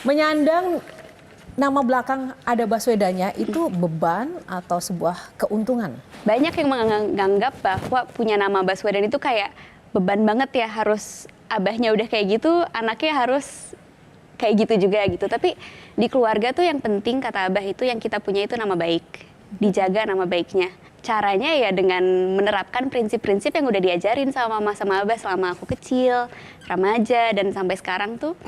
Menyandang nama belakang Ada Baswedannya itu beban atau sebuah keuntungan? Banyak yang menganggap bahwa punya nama Baswedan itu kayak beban banget ya, harus abahnya udah kayak gitu, anaknya harus kayak gitu juga gitu. Tapi di keluarga tuh yang penting kata abah itu yang kita punya itu nama baik, dijaga nama baiknya. Caranya ya dengan menerapkan prinsip-prinsip yang udah diajarin sama mama sama abah selama aku kecil, remaja, dan sampai sekarang tuh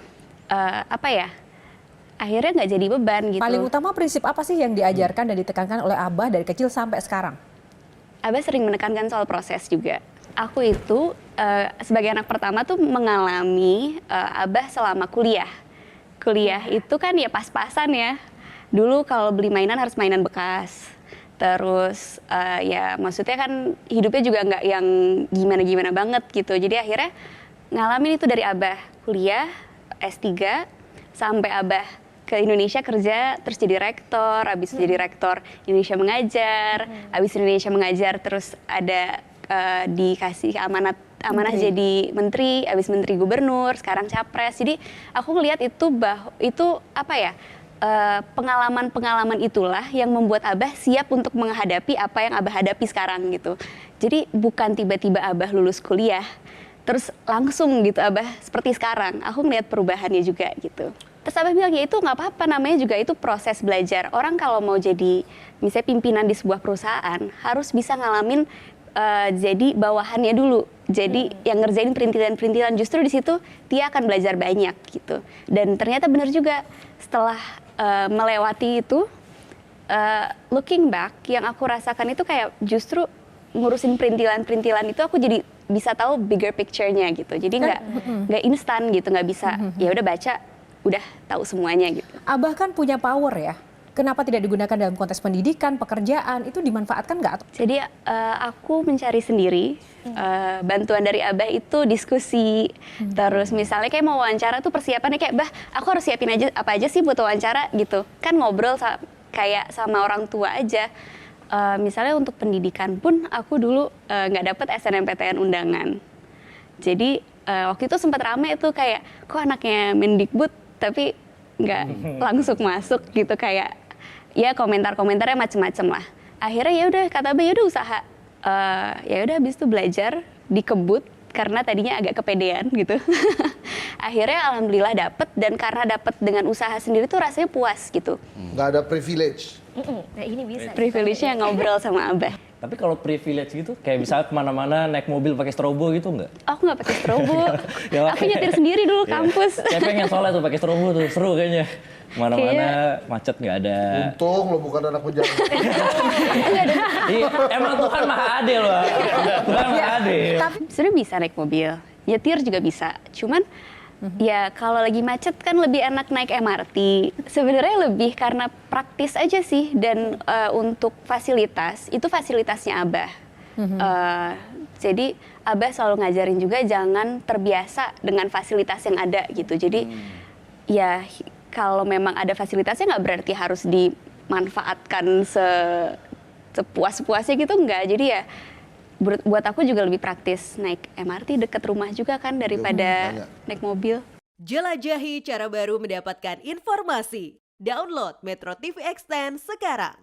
akhirnya nggak jadi beban gitu. Paling utama prinsip apa sih yang diajarkan dan ditekankan oleh abah dari kecil sampai sekarang? Abah sering menekankan soal proses juga. Aku itu sebagai anak pertama tuh mengalami abah selama kuliah. Kuliah itu kan ya pas-pasan ya. Dulu kalau beli mainan harus mainan bekas. Terus ya maksudnya kan hidupnya juga nggak yang gimana-gimana banget gitu. Jadi akhirnya ngalamin itu dari abah kuliah S3 sampai abah ke Indonesia kerja, terus jadi rektor, habis jadi rektor Indonesia Mengajar, habis Indonesia Mengajar terus ada dikasih amanah jadi menteri, habis menteri gubernur, sekarang capres. Jadi aku ngelihat itu apa ya? Pengalaman-pengalaman itulah yang membuat abah siap untuk menghadapi apa yang abah hadapi sekarang gitu. Jadi bukan tiba-tiba abah lulus kuliah terus langsung gitu abah seperti sekarang. Aku ngeliat perubahannya juga gitu. Terus abah bilang ya itu nggak apa-apa, namanya juga itu proses belajar. Orang kalau mau jadi misalnya pimpinan di sebuah perusahaan harus bisa ngalamin jadi bawahannya dulu. Jadi yang ngerjain perintilan-perintilan, justru di situ dia akan belajar banyak gitu. Dan ternyata benar juga setelah melewati itu, looking back, yang aku rasakan itu kayak justru ngurusin perintilan-perintilan itu aku jadi bisa tahu bigger picture-nya gitu. Jadi nggak instan gitu, nggak bisa ya udah baca, udah tahu semuanya gitu. Abah kan punya power ya. Kenapa tidak digunakan dalam konteks pendidikan, pekerjaan, itu dimanfaatkan nggak? Jadi aku mencari sendiri, bantuan dari abah itu diskusi, terus misalnya kayak mau wawancara tuh persiapannya kayak, bah aku harus siapin aja apa aja sih buat wawancara gitu. Kan ngobrol kayak sama orang tua aja. Misalnya untuk pendidikan pun aku dulu nggak dapet SNMPTN undangan. Jadi waktu itu sempat rame tuh kayak, kok anaknya Mendikbud tapi nggak langsung masuk gitu, kayak ya komentar-komentarnya macem-macem lah. Akhirnya ya udah kata abah ya udah usaha, ya udah habis itu belajar dikebut karena tadinya agak kepedean gitu. Akhirnya alhamdulillah dapet, dan karena dapet dengan usaha sendiri tuh rasanya puas gitu. Nggak ada privilege. Nah ini bisa. Privilege-nya ngobrol sama abah. Tapi kalau privilege gitu, kayak misalnya kemana-mana naik mobil pakai strobo gitu nggak? Aku nggak pakai strobo. Ya, Aku nyetir sendiri dulu kampus. Kayak pengen soalnya tuh pakai strobo tuh, seru kayaknya. Kemana-mana macet nggak ada. Untung lo bukan anak pejabat. Emang Tuhan maha adil loh. Tuhan maha adil. Tapi sebenarnya bisa naik mobil, nyetir juga bisa. Cuman ya kalau lagi macet kan lebih enak naik MRT. Sebenarnya lebih karena praktis aja sih, dan untuk fasilitas itu fasilitasnya abah. Jadi abah selalu ngajarin juga jangan terbiasa dengan fasilitas yang ada gitu. Jadi ya kalau memang ada fasilitasnya nggak berarti harus dimanfaatkan sepuas-puasnya gitu, enggak. Jadi ya buat aku juga lebih praktis naik MRT, dekat rumah juga kan daripada naik mobil. Jelajahi cara baru mendapatkan informasi. Download Metro TV Extend sekarang.